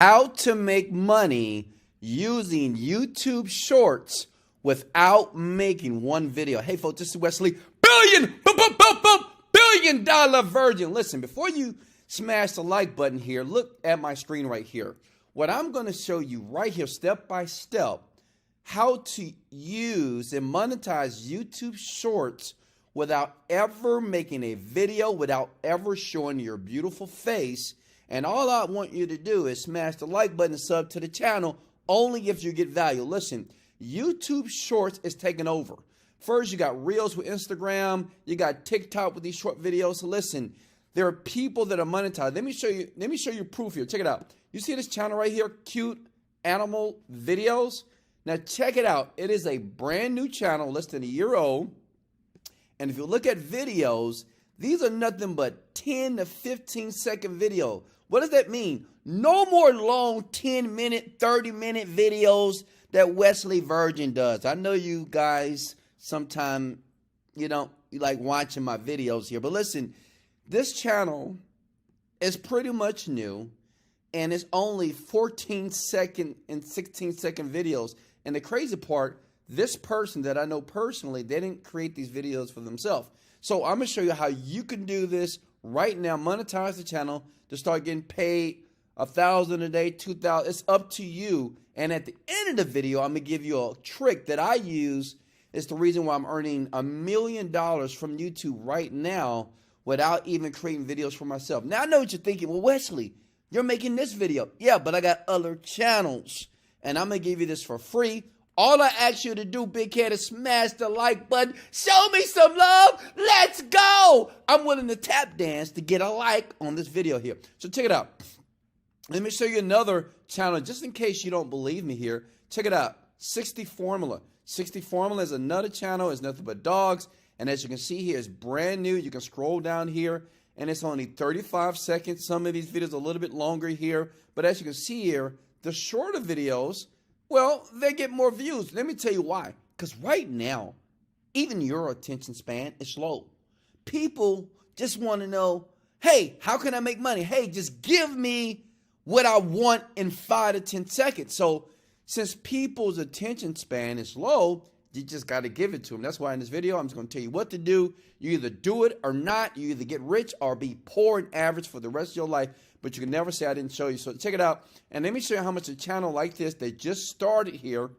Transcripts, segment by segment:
How to make money using YouTube Shorts without making one video. Hey folks, this is Wesley billion dollar virgin. Listen, before you smash the like button here, look at my screen right here. What I'm going to show you right here, step by step, how to use and monetize YouTube Shorts without ever making a video, without ever showing your beautiful face. And all I want you to do is smash the like button and sub to the channel only if you get value. Listen, YouTube Shorts is taking over. First, you got Reels with Instagram. You got TikTok with these short videos. So listen, there are people that are monetized. Let me show you proof here. Check it out. You see this channel right here, Cute Animal Videos? Now check it out. It is a brand new channel, less than a year old. And if you look at videos, these are nothing but 10 to 15 second video. What does that mean? No more long 10-minute, 30-minute videos that Wesley Virgin does. I know you guys sometimes, you like watching my videos here. But listen, this channel is pretty much new. And it's only 14-second and 16-second videos. And the crazy part, this person that I know personally, they didn't create these videos for themselves. So I'm going to show you how you can do this right now. Monetize the channel to start getting paid $1,000 a day, $2,000. It's up to you. And at the end of the video, I'm going to give you a trick that I use. It's the reason why I'm earning $1 million from YouTube right now without even creating videos for myself. Now, I know what you're thinking. Well, Wesley, you're making this video. Yeah, but I got other channels. And I'm going to give you this for free. All I ask you to do, big head, is smash the like button. Show me some love. Let's go. I'm willing to tap dance to get a like on this video here. So check it out. Let me show you another channel just in case you don't believe me here. Check it out. 60 Formula. 60 Formula is another channel. It's nothing but dogs. And as you can see here, it's brand new. You can scroll down here. And it's only 35 seconds. Some of these videos are a little bit longer here. But as you can see here, the shorter videos, well, they get more views. Let me tell you why. Because right now, even your attention span is slow. People just want to know, hey, how can I make money? Hey, just give me what I want in 5 to 10 seconds. So since people's attention span is low, you just got to give it to them. That's why in this video, I'm just going to tell you what to do. You either do it or not. You either get rich or be poor and average for the rest of your life. But you can never say I didn't show you. So check it out. And let me show you how much a channel like this that just started here,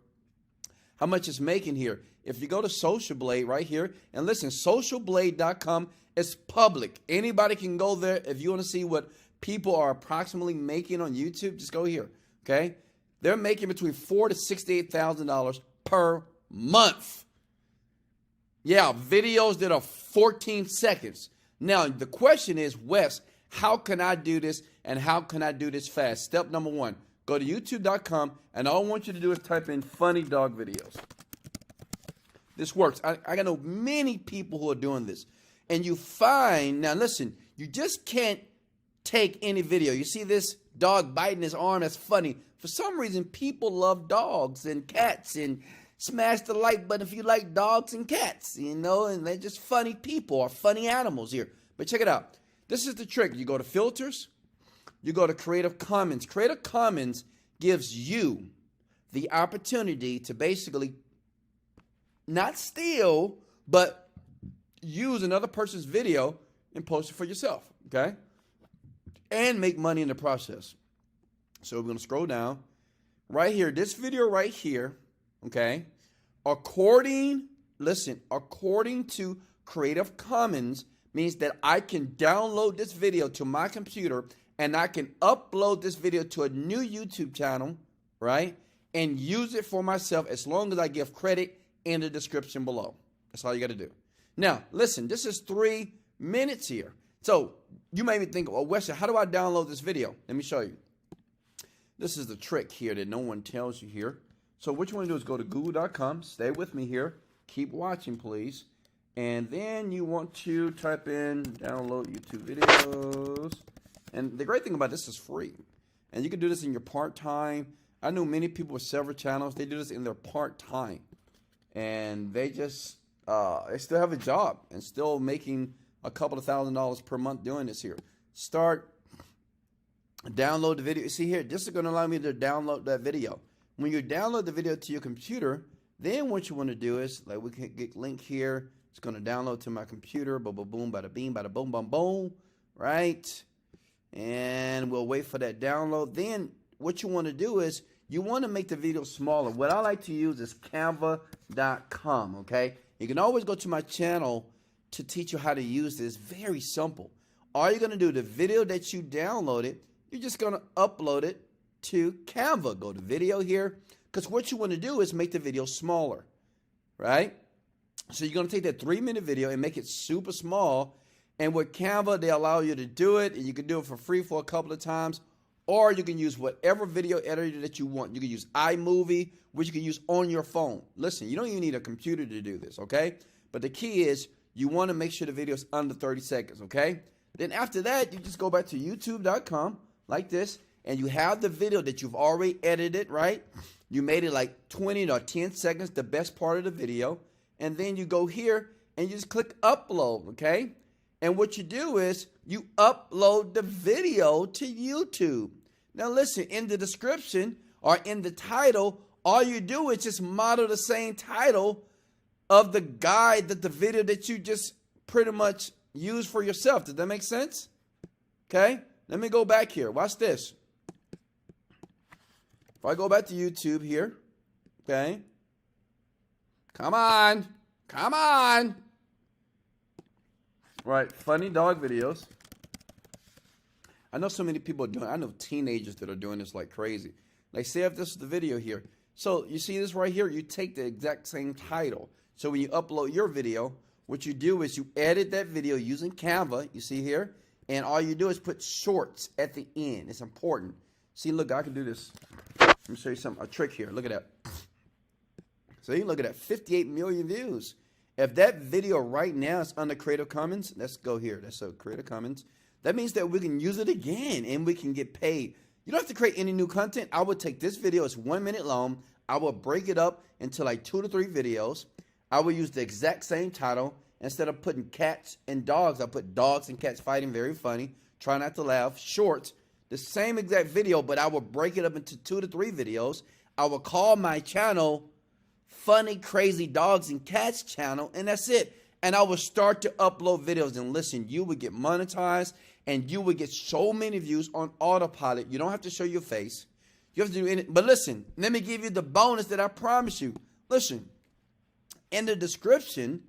how much it's making here. If you go to Social Blade right here, and listen, socialblade.com is public. Anybody can go there. If you want to see what people are approximately making on YouTube, just go here, okay? They're making between $4,000 to $68,000 per month. Yeah, videos that are 14 seconds. Now, the question is, Wes, how can I do this and how can I do this fast? Step number one, go to youtube.com and all I want you to do is type in funny dog videos. This works. I know many people who are doing this. And you find, now listen, you just can't take any video. You see this dog biting his arm, that's funny. For some reason, people love dogs and cats, and smash the like button if you like dogs and cats, and they're just funny people or funny animals here. But check it out. This is the trick. You go to filters, you go to Creative Commons. Creative Commons gives you the opportunity to basically not steal, but use another person's video and post it for yourself, okay? And make money in the process. So we're going to scroll down. Right here, this video right here, okay, according to Creative Commons, means that I can download this video to my computer and I can upload this video to a new YouTube channel, right, and use it for myself as long as I give credit in the description below. That's all you got to do. Now, listen, this is 3 minutes here. So you may be thinking, well, Wesley, how do I download this video? Let me show you. This is the trick here that no one tells you here. So what you want to do is go to google.com. Stay with me here. Keep watching, please. And then you want to type in download YouTube videos. And the great thing about this is free. And you can do this in your part-time. I know many people with several channels. They do this in their part-time. And they just, they still have a job and still making a couple of $1,000s per month doing this here. Start download the video. See here, this is going to allow me to download that video. When you download the video to your computer, then what you want to do is, like, we can get link here. It's going to download to my computer. Boom, boom, boom, bada beam, bada boom, boom, boom. Right? And we'll wait for that download. Then what you want to do is you want to make the video smaller. What I like to use is canva.com, okay? You can always go to my channel to teach you how to use this. Very simple. All you're going to do, the video that you downloaded, you're just going to upload it to Canva. Go to video here, because what you want to do is make the video smaller, right? So you're going to take that 3-minute video and make it super small. And with Canva, they allow you to do it, and you can do it for free for a couple of times, or you can use whatever video editor that you want. You can use iMovie, which you can use on your phone. Listen, you don't even need a computer to do this, okay? But the key is you want to make sure the video is under 30 seconds, okay? Then after that, you just go back to youtube.com like this, and you have the video that you've already edited, right? You made it like 20 or 10 seconds, the best part of the video. And then you go here and you just click upload, okay? And what you do is you upload the video to YouTube. Now listen, in the description or in the title, all you do is just model the same title of the guide that the video that you just pretty much use for yourself. Does that make sense? Okay, let me go back here. Watch this. If I go back to YouTube here, okay, come on, come on. Right, funny dog videos. I know so many people are doing, I know teenagers that are doing this like crazy. Like, say if this is the video here. So you see this right here, you take the exact same title. So when you upload your video, what you do is you edit that video using Canva, you see here, and all you do is put shorts at the end. It's important. See, look, I can do this. Let me show you a trick here. Look at that. So you look at that, 58 million views. If that video right now is under Creative Commons, let's go here. That's Creative Commons. That means that we can use it again and we can get paid. You don't have to create any new content. I would take this video, it's 1 minute long. I will break it up into like 2 to 3 videos. I will use the exact same title. Instead of putting cats and dogs, I put dogs and cats fighting, very funny. Try not to laugh. Shorts, the same exact video, but I will break it up into 2 to 3 videos. I will call my channel Funny Crazy Dogs and Cats channel, and that's it. And I will start to upload videos, and listen, you would get monetized and you would get so many views on autopilot. You don't have to show your face. You have to do anything. But listen, let me give you the bonus that I promise you. Listen, in the description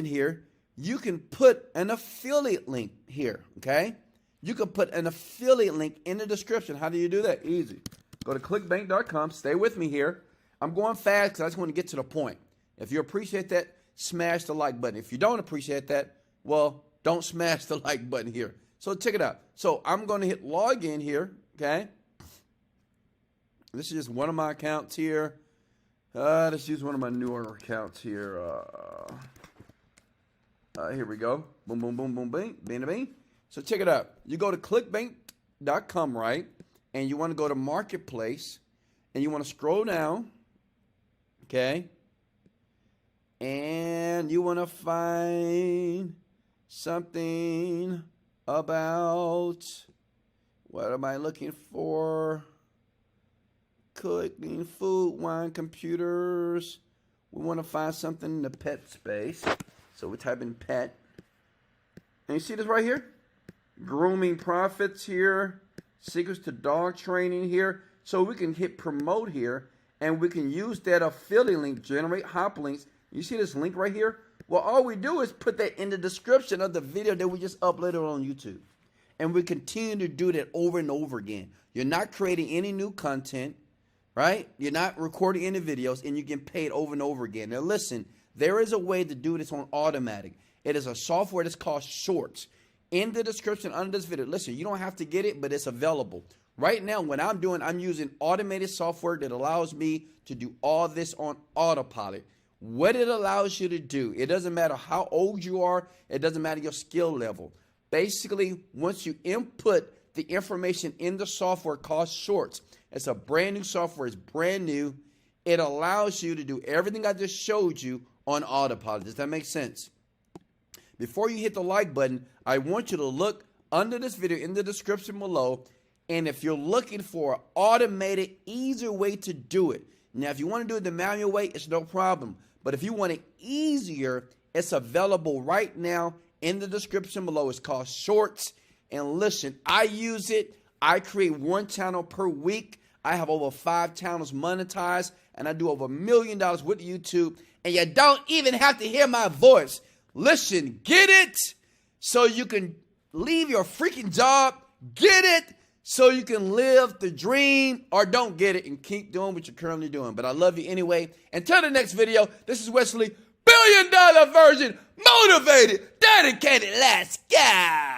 here, you can put an affiliate link here, okay? You can put an affiliate link in the description. How do you do that? Easy. Go to clickbank.com. Stay with me here. I'm going fast because I just want to get to the point. If you appreciate that, smash the like button. If you don't appreciate that, well, don't smash the like button here. So check it out. So I'm going to hit login here, okay? This is just one of my accounts here. Let's use one of my newer accounts here. Here we go. Boom, boom, boom, boom, bing, bing, bing. So check it out. You go to clickbank.com, right? And you want to go to Marketplace. And you want to scroll down. Okay? And you want to find something about, what am I looking for? Cooking, food, wine, computers. We want to find something in the pet space. So we type in pet. And you see this right here? Grooming profits here. Secrets to dog training here. So we can hit promote here. And we can use that affiliate link, generate hyperlinks. You see this link right here? Well, all we do is put that in the description of the video that we just uploaded on YouTube. And we continue to do that over and over again. You're not creating any new content, right? You're not recording any videos, and you get paid over and over again. Now listen, there is a way to do this on automatic. It is a software that's called Shorts. In the description under this video, listen, you don't have to get it, but it's available. Right now, what I'm doing, I'm using automated software that allows me to do all this on autopilot. What it allows you to do, it doesn't matter how old you are, it doesn't matter your skill level. Basically, once you input the information in the software called Shorts, it's a brand new software, it's brand new. It allows you to do everything I just showed you on autopilot. Does that make sense? Before you hit the like button, I want you to look under this video in the description below. And if you're looking for an automated, easier way to do it, now if you want to do it the manual way, it's no problem. But if you want it easier, it's available right now in the description below. It's called Shorts. And listen, I use it. I create one channel per week. I have over 5 channels monetized, and I do over $1 million with YouTube. And you don't even have to hear my voice. Listen, get it so you can leave your freaking job. Get it so you can live the dream, or don't get it and keep doing what you're currently doing. But I love you anyway. Until the next video, this is Wesley, $1 billion virgin, motivated, dedicated. Let's go.